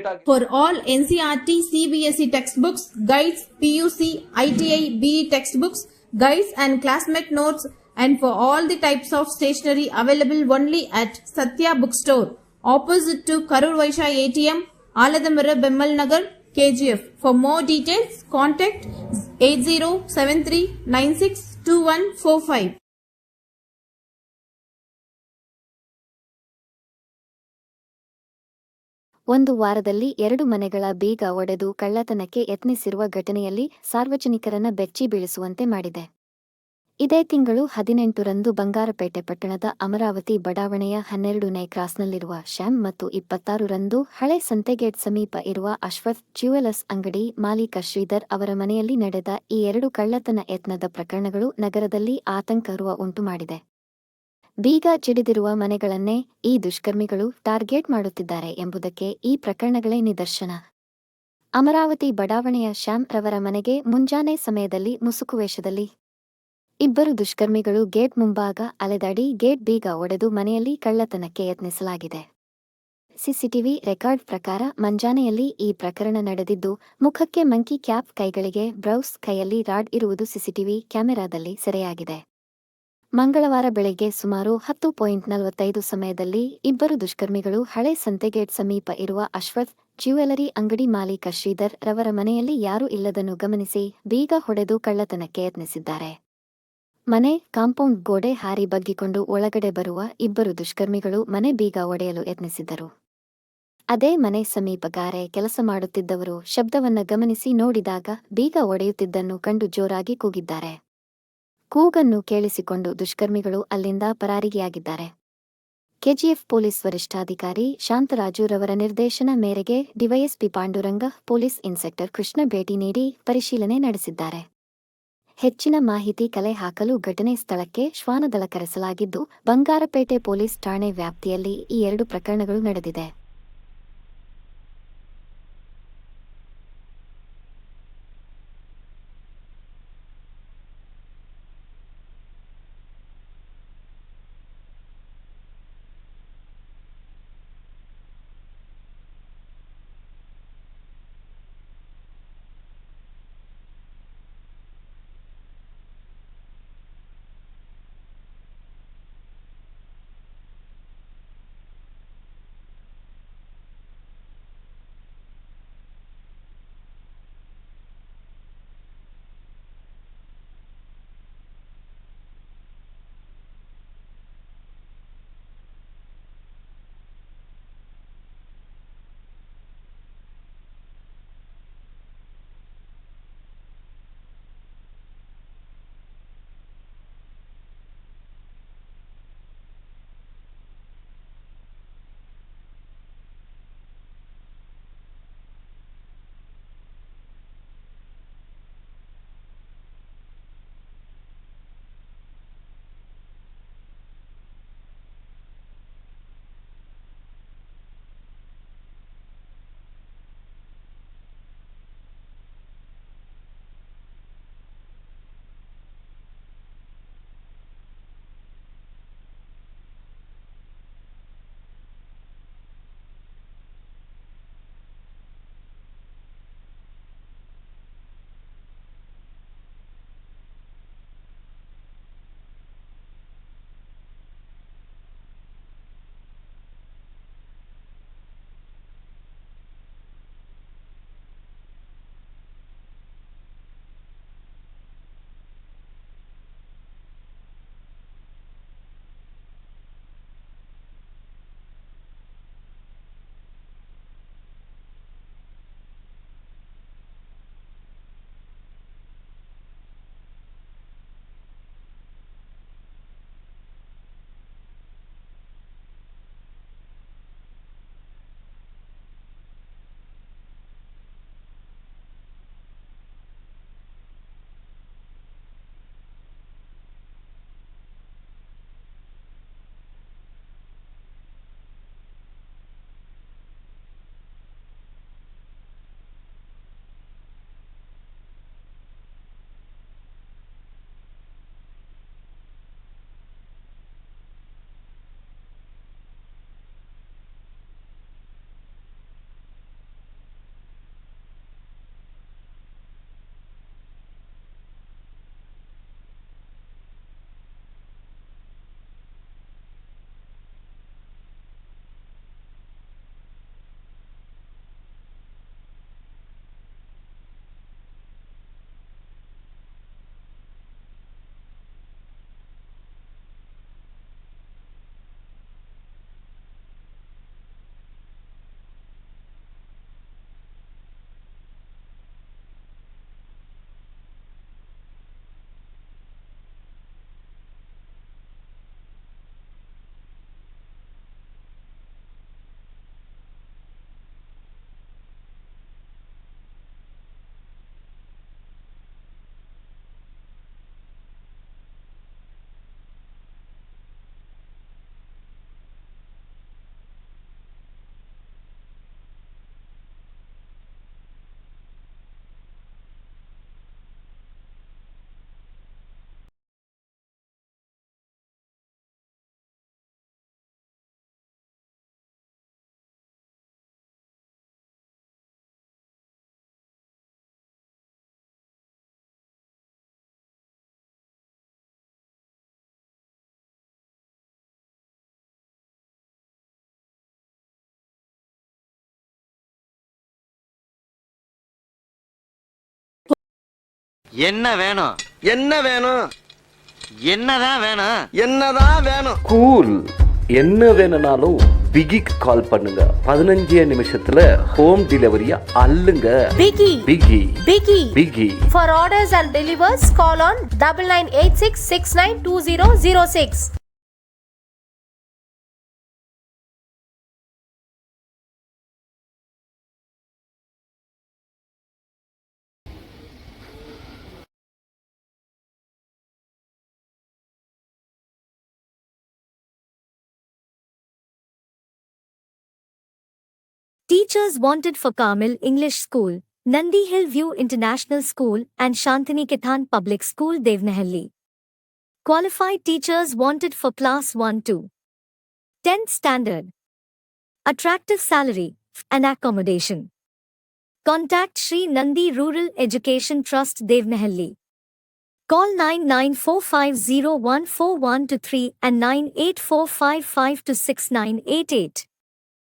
Update ಆಗಿ. For all NCERT, CBSE textbooks, guides, PUC, ITI, BE textbooks, guides and classmate notes, and for all the types of stationery available only at Satya Bookstore, opposite to Karur Vaishya ATM, Aladamara, Bemmal Nagar, KGF. For more details, contact 8073962145. ಒಂದು ವಾರದಲ್ಲಿ 2 ಮನೆಗಳ ಬೀಗ ಒಡೆದು ಕಳ್ಳತನಕ್ಕೆ ಯತ್ನಿಸಿರುವ ಘಟನೆಯಲ್ಲಿ ಸಾರ್ವಜನಿಕರನ್ನ ಬೆಚ್ಚಿ ಬೀಳಿಸುವಂತೆ ಮಾಡಿದೆ. ಇದೇ ತಿಂಗಳು 18ರಂದು ಬಂಗಾರಪೇಟೆ ಪಟ್ಟಣದ ಅಮರಾವತಿ ಬಡಾವಣೆಯ 12ನೇ ಕ್ರಾಸ್ನಲ್ಲಿರುವ ಶ್ಯಾಮ್ ಮತ್ತು 26ರಂದು ಹಳೆ ಸಂತೆಗೇಟ್ ಸಮೀಪ ಇರುವ ಅಶ್ವಥ್ ಜ್ಯುವೆಲರ್ಸ್ ಅಂಗಡಿ ಮಾಲೀಕ ಶ್ರೀಧರ್ ಅವರ ಮನೆಯಲ್ಲಿ ನಡೆದ ಈ 2 ಕಳ್ಳತನ ಯತ್ನದ ಪ್ರಕರಣಗಳು ನಗರದಲ್ಲಿ ಆತಂಕ ಉಂಟು ಮಾಡಿದೆ. ಬೀಗ ಜಡಿದಿರುವ ಮನೆಗಳನ್ನೇ ಈ ದುಷ್ಕರ್ಮಿಗಳು ಟಾರ್ಗೆಟ್ ಮಾಡುತ್ತಿದ್ದಾರೆ ಎಂಬುದಕ್ಕೆ ಈ ಪ್ರಕರಣಗಳೇ ನಿದರ್ಶನ. ಅಮರಾವತಿ ಬಡಾವಣೆಯ ಶ್ಯಾಮ್ ರವರ ಮನೆಗೆ ಮುಂಜಾನೆ ಸಮಯದಲ್ಲಿ ಮುಸುಕು ವೇಷದಲ್ಲಿ ಇಬ್ಬರು ದುಷ್ಕರ್ಮಿಗಳು ಗೇಟ್ ಮುಂಭಾಗ ಅಲೆದಾಡಿ ಗೇಟ್ ಬೀಗ ಒಡೆದು ಮನೆಯಲ್ಲಿ ಕಳ್ಳತನಕ್ಕೆ ಯತ್ನಿಸಲಾಗಿದೆ. ಸಿಸಿಟಿವಿ ರೆಕಾರ್ಡ್ ಪ್ರಕಾರ ಮುಂಜಾನೆಯಲ್ಲಿ ಈ ಪ್ರಕರಣ ನಡೆದಿದ್ದು, ಮುಖಕ್ಕೆ ಮಂಕಿ ಕ್ಯಾಪ್, ಕೈಗಳಿಗೆ ಬ್ರೌಸ್, ಕೈಯಲ್ಲಿ ರಾಡ್ ಇರುವುದು ಸಿಸಿಟಿವಿ ಕ್ಯಾಮೆರಾದಲ್ಲಿ ಸೆರೆಯಾಗಿದೆ. ಮಂಗಳವಾರ ಬೆಳಗ್ಗೆ ಸುಮಾರು 10:45 ಸಮಯದಲ್ಲಿ ಇಬ್ಬರು ದುಷ್ಕರ್ಮಿಗಳು ಹಳೆ ಸಂತೆಗೇಟ್ ಸಮೀಪ ಇರುವ ಅಶ್ವಥ್ ಜ್ಯುವೆಲರಿ ಅಂಗಡಿ ಮಾಲೀಕ ಶ್ರೀಧರ್ ರವರ ಮನೆಯಲ್ಲಿ ಯಾರೂ ಇಲ್ಲದನ್ನು ಗಮನಿಸಿ ಬೀಗ ಹೊಡೆದು ಕಳ್ಳತನಕ್ಕೆ ಯತ್ನಿಸಿದ್ದಾರೆ. ಮನೆ ಕಾಂಪೌಂಡ್ ಗೋಡೆ ಹಾರಿ ಬಗ್ಗಿಕೊಂಡು ಒಳಗಡೆ ಬರುವ ಇಬ್ಬರು ದುಷ್ಕರ್ಮಿಗಳು ಮನೆ ಬೀಗ ಒಡೆಯಲು ಯತ್ನಿಸಿದ್ದರು. ಅದೇ ಮನೆ ಸಮೀಪ ಗಾರೆ ಕೆಲಸ ಮಾಡುತ್ತಿದ್ದವರು ಶಬ್ದವನ್ನ ಗಮನಿಸಿ ನೋಡಿದಾಗ ಬೀಗ ಒಡೆಯುತ್ತಿದ್ದನ್ನು ಕಂಡು ಜೋರಾಗಿ ಕೂಗಿದ್ದಾರೆ. ಕೂಗನ್ನು ಕೇಳಿಸಿಕೊಂಡು ದುಷ್ಕರ್ಮಿಗಳು ಅಲ್ಲಿಂದ ಪರಾರಿಯಾಗಿದ್ದಾರೆ. ಕೆಜಿಎಫ್ ಪೊಲೀಸ್ ವರಿಷ್ಠಾಧಿಕಾರಿ ಶಾಂತರಾಜು ರವರ ನಿರ್ದೇಶನ ಮೇರೆಗೆ DYSP Panduranga, police inspector Krishna ಭೇಟಿ ನೀಡಿ ಪರಿಶೀಲನೆ ನಡೆಸಿದ್ದಾರೆ. ಹೆಚ್ಚಿನ ಮಾಹಿತಿ ಕಲೆ ಹಾಕಲು ಘಟನೆ ಸ್ಥಳಕ್ಕೆ ಶ್ವಾನದಳ ಕರೆಸಲಾಗಿದ್ದು, ಬಂಗಾರಪೇಟೆ ಪೊಲೀಸ್ ಠಾಣೆ ವ್ಯಾಪ್ತಿಯಲ್ಲಿ ಈ 2 ಪ್ರಕರಣಗಳು ನಡೆದಿದೆ. என்ன வேணும்? என்ன வேணும்? என்னதான் வேணும்? என்னதான் வேணும்? கூல். என்ன வேணும்னாலும் பிகிக்கு கால் பண்ணுங்க. 15 நிமிஷத்துல ஹோம் டெலிவரியா அள்ளுங்க. Biggie. பிகி Biggie. பிகி. For orders and delivers, call on 9986692006. Teachers wanted for Carmel English School, Nandi Hill View International School and Shantiniketan Public School Devnahalli. Qualified teachers wanted for Class 1-2. 10th Standard. Attractive salary and accommodation. Contact Sri Nandi Rural Education Trust Devnahalli. Call 9945014123 and 9845526988.